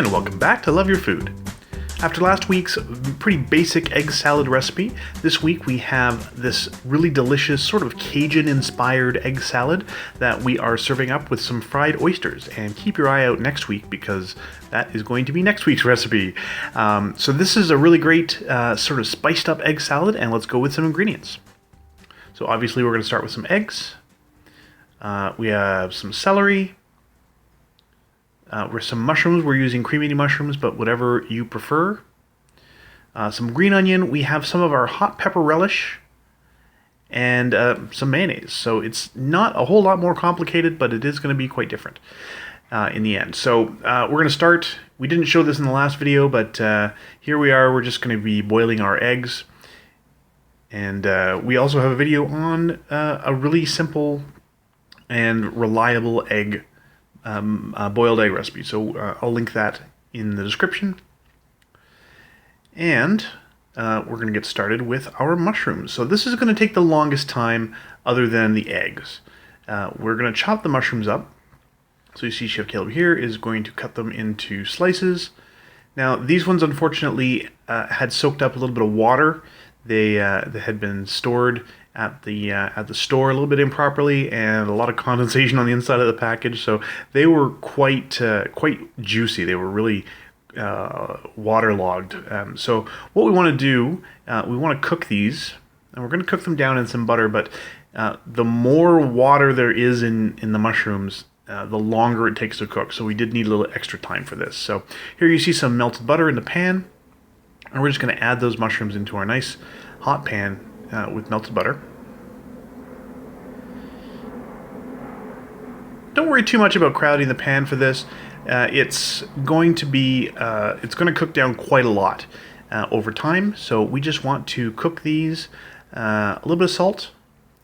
And welcome back to Love Your Food. After last week's pretty basic egg salad recipe, this week we have this really delicious sort of Cajun-inspired egg salad that we are serving up with some fried oysters. And keep your eye out next week because that is going to be next week's recipe. So this is a really great sort of spiced up egg salad, and let's go with some ingredients. So obviously we're going to start with some eggs. We have some celery. Some mushrooms. We're using cremated mushrooms, but whatever you prefer. Some green onion. We have some of our hot pepper relish and some mayonnaise. So it's not a whole lot more complicated, but it is going to be quite different in the end. So we're going to start. We didn't show this in the last video, but here we are. We're just going to be boiling our eggs. And we also have a video on a really simple and reliable egg boiled egg recipe, so I'll link that in the description. And we're going to get started with our mushrooms. So this is going to take the longest time other than the eggs. We're going to chop the mushrooms up. So you see Chef Caleb here is going to cut them into slices. Now these ones unfortunately had soaked up a little bit of water. They had been stored at the store a little bit improperly, and a lot of condensation on the inside of the package, so they were quite juicy. They were really waterlogged. So what we want to do, we want to cook these, and we're going to cook them down in some butter. But the more water there is in the mushrooms, the longer it takes to cook. So we did need a little extra time for this. So here you see some melted butter in the pan, and we're just going to add those mushrooms into our nice hot pan with melted butter. Don't worry too much about crowding the pan for this. It's going to cook down quite a lot over time. So we just want to cook these. A little bit of salt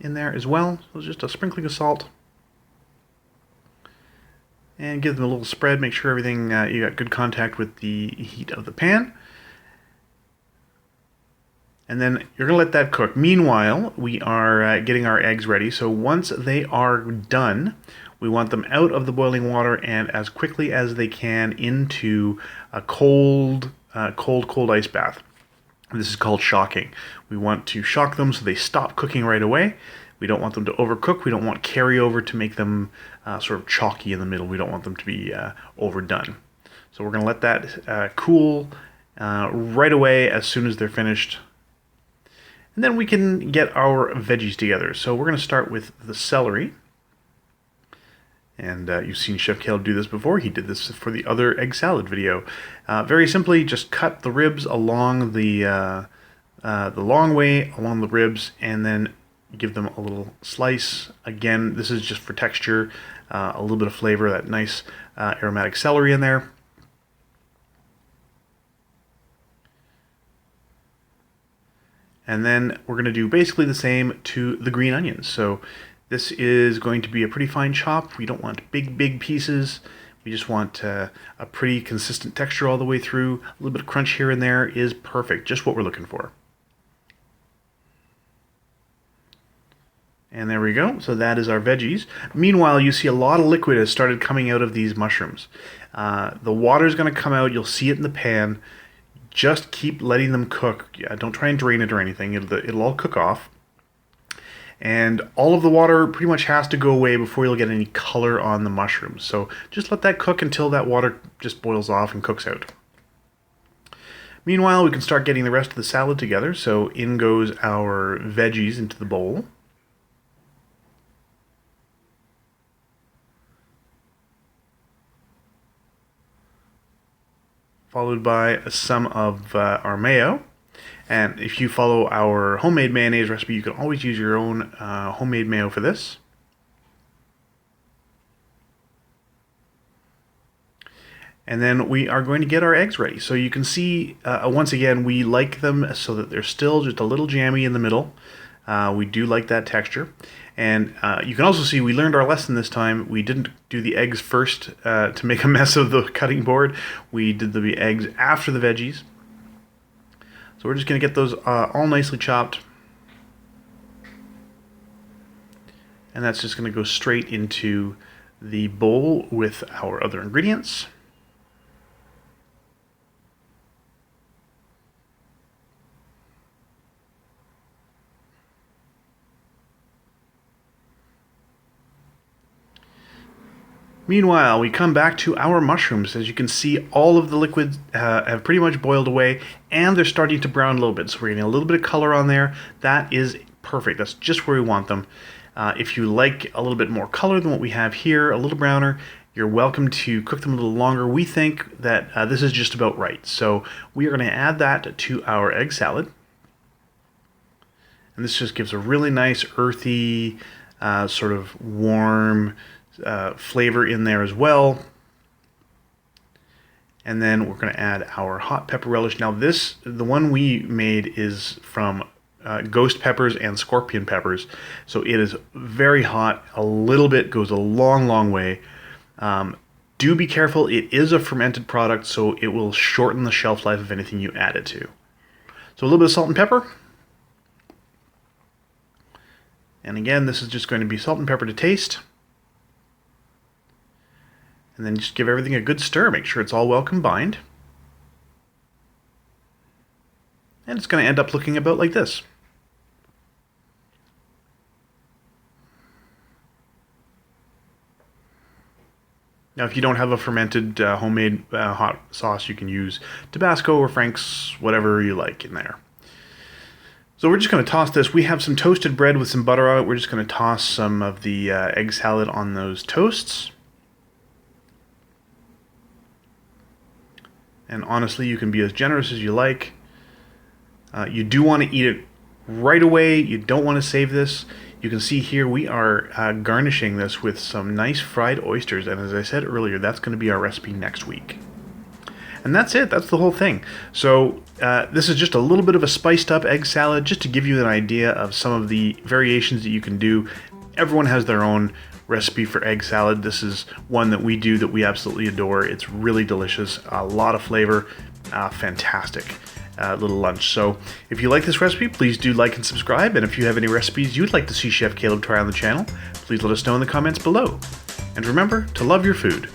in there as well. So just a sprinkling of salt. And give them a little spread. Make sure everything you got good contact with the heat of the pan. And then you're going to let that cook. Meanwhile, we are getting our eggs ready. So once they are done, we want them out of the boiling water and as quickly as they can into a cold ice bath. This is called shocking. We want to shock them so they stop cooking right away. We don't want them to overcook. We don't want carryover to make them sort of chalky in the middle. We don't want them to be overdone. So we're going to let that cool right away as soon as they're finished. And then we can get our veggies together. So we're going to start with the celery. And you've seen Chef Caleb do this before. He did this for the other egg salad video. Very simply, just cut the ribs along the long way along the ribs, and then give them a little slice. Again, this is just for texture, a little bit of flavor, that nice aromatic celery in there. And then we're going to do basically the same to the green onions. So this is going to be a pretty fine chop. We don't want big pieces. We just want a pretty consistent texture all the way through. A little bit of crunch here and there is perfect, just what we're looking for. And there we go. So that is our veggies. Meanwhile, you see a lot of liquid has started coming out of these mushrooms. The water is going to come out. You'll see it in the pan. Just keep letting them cook. Don't try and drain it or anything. It'll all cook off. And all of the water pretty much has to go away before you'll get any color on the mushrooms. So just let that cook until that water just boils off and cooks out. Meanwhile, we can start getting the rest of the salad together. So in goes our veggies into the bowl. Followed by some of our mayo. And if you follow our homemade mayonnaise recipe, you can always use your own homemade mayo for this. And then we are going to get our eggs ready. So you can see, once again, we like them so that they're still just a little jammy in the middle. We do like that texture. And you can also see we learned our lesson this time. We didn't do the eggs first to make a mess of the cutting board. We did the eggs after the veggies. So we're just going to get those all nicely chopped. And that's just going to go straight into the bowl with our other ingredients. Meanwhile, we come back to our mushrooms. As you can see, all of the liquids have pretty much boiled away, and they're starting to brown a little bit. So we're getting a little bit of color on there. That is perfect. That's just where we want them. If you like a little bit more color than what we have here, a little browner, you're welcome to cook them a little longer. We think that this is just about right. So we are going to add that to our egg salad. And this just gives a really nice earthy, sort of warm flavor in there as well. And then we're going to add our hot pepper relish. Now the one we made is from ghost peppers and scorpion peppers. So it is very hot. A little bit goes a long, long way. Do be careful. It is a fermented product, so it will shorten the shelf life of anything you add it to. So a little bit of salt and pepper. And again, this is just going to be salt and pepper to taste. And then just give everything a good stir. Make sure it's all well combined. And it's going to end up looking about like this. Now, if you don't have a fermented homemade hot sauce, you can use Tabasco or Frank's, whatever you like in there. So we're just going to toss this. We have some toasted bread with some butter on it. We're just going to toss some of the egg salad on those toasts. And honestly, you can be as generous as you like. You do want to eat it right away. You don't want to save this. You can see here we are garnishing this with some nice fried oysters. And as I said earlier, that's going to be our recipe next week. And that's it. That's the whole thing. So this is just a little bit of a spiced up egg salad, just to give you an idea of some of the variations that you can do. Everyone has their own recipe for egg salad. This is one that we do that we absolutely adore. It's really delicious, a lot of flavor, fantastic little lunch. So if you like this recipe, please do like and subscribe. And if you have any recipes you'd like to see Chef Caleb try on the channel, please let us know in the comments below. And remember to love your food.